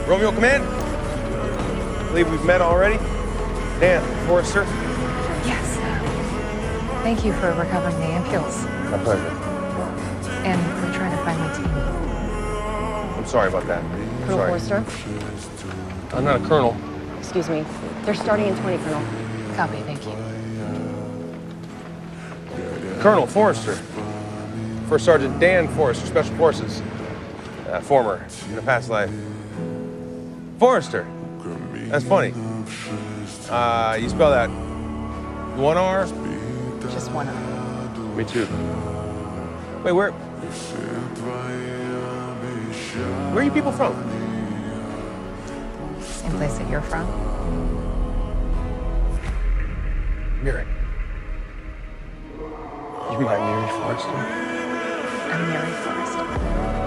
Romeo, come in. I believe we've met already. Dan, Forrester. Yes. Thank you for recovering the ambulance. My pleasure. And for trying to find my team. I'm sorry about that. Colonel Sorry. Forrester? I'm not a colonel. Excuse me. They're starting in 20, Colonel. Copy, thank you. Colonel Forrester. First Sergeant Dan Forrester, Special Forces. Former, in a past life. Forrester. That's funny. You spell that one R? Just one eye. Me too. Wait, where are you people from? Same place that you're from. Mary. You might Mary Forrester? I'm Mary Forrester.